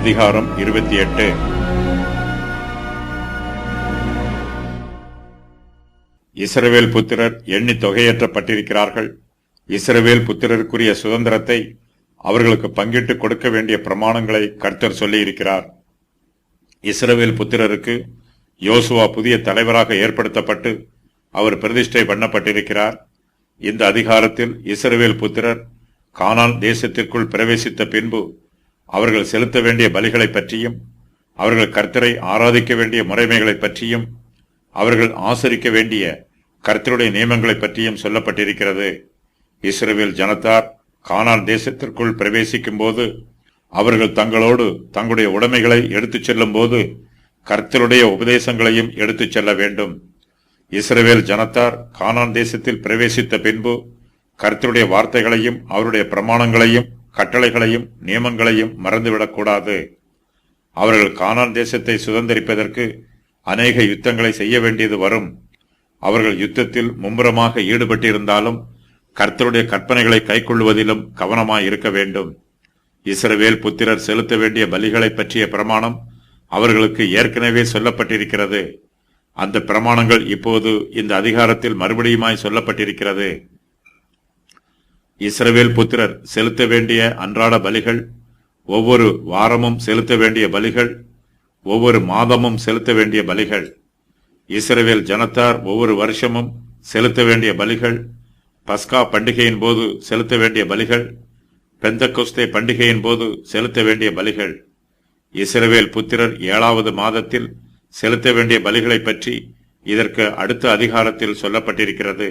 அதிகாரம் 28. இஸ்ரவேல் புத்திரர் எண்ணி தொகையேற்றப்பட்டிருக்கிறார்கள். இஸ்ரவேல் புத்திரருக்குரிய சுதந்திரத்தை அவர்களுக்கு பங்கிட்டு கொடுக்க வேண்டிய பிரமாணங்களை கர்த்தர் சொல்லியிருக்கிறார். இஸ்ரவேல் புத்திரருக்கு யோசுவா புதிய தலைவராக ஏற்படுத்தப்பட்டு அவர் பிரதிஷ்டை பண்ணப்பட்டிருக்கிறார். இந்த அதிகாரத்தில் இஸ்ரவேல் புத்திரர் கானான் தேசத்திற்குள் பிரவேசித்த பின்பு அவர்கள் செலுத்த வேண்டிய பலிகளை பற்றியும், அவர்கள் கர்த்தரை ஆராதிக்க வேண்டிய முறைமைகளை பற்றியும், அவர்கள் ஆசரிக்க வேண்டிய கர்த்தருடைய நியமங்களை பற்றியும் சொல்லப்பட்டிருக்கிறது. இஸ்ரவேல் ஜனத்தார் கானான் தேசத்திற்குள் பிரவேசிக்கும் போது அவர்கள் தங்களோடு தங்களுடைய உடைமைகளை எடுத்துச் செல்லும் போது கர்த்தருடைய உபதேசங்களையும் எடுத்துச் செல்ல வேண்டும். இஸ்ரவேல் ஜனத்தார் கானான் தேசத்தில் பிரவேசித்த பின்பு கர்த்தருடைய வார்த்தைகளையும் அவருடைய பிரமாணங்களையும் கட்டளைகளையும் நியமங்களையும் மறந்துவிடக்கூடாது. அவர்கள் கானான் தேசத்தை சுதந்திரிப்பதற்கு அநேக யுத்தங்களை செய்ய வேண்டியது வரும். அவர்கள் யுத்தத்தில் மும்முரமாக ஈடுபட்டிருந்தாலும் கர்த்தருடைய கற்பனைகளை கைக்கொள்வதிலும் கவனமாயிருக்க வேண்டும். இஸ்ரவேல் புத்திரர் செலுத்த வேண்டிய பலிகளை பற்றிய பிரமாணம் அவர்களுக்கு ஏற்கனவே சொல்லப்பட்டிருக்கிறது. அந்த பிரமாணங்கள் இப்போது இந்த அதிகாரத்தில் மறுபடியுமாய் சொல்லப்பட்டிருக்கிறது. இஸ்ரவேல் புத்திரர் செலுத்த வேண்டிய அன்றாட பலிகள், ஒவ்வொரு வாரமும் செலுத்த வேண்டிய பலிகள், ஒவ்வொரு மாதமும் செலுத்த வேண்டிய பலிகள், இஸ்ரவேல் ஜனத்தார் ஒவ்வொரு வருஷமும் செலுத்த வேண்டிய பலிகள், பஸ்கா பண்டிகையின் போது செலுத்த வேண்டிய பலிகள், பெந்தகொஸ்தே பண்டிகையின் போது செலுத்த வேண்டிய பலிகள், இஸ்ரவேல் புத்திரர் 7வது மாதத்தில் செலுத்த வேண்டிய பலிகளை பற்றி இதற்கு அடுத்த அதிகாரத்தில் சொல்லப்பட்டிருக்கிறது.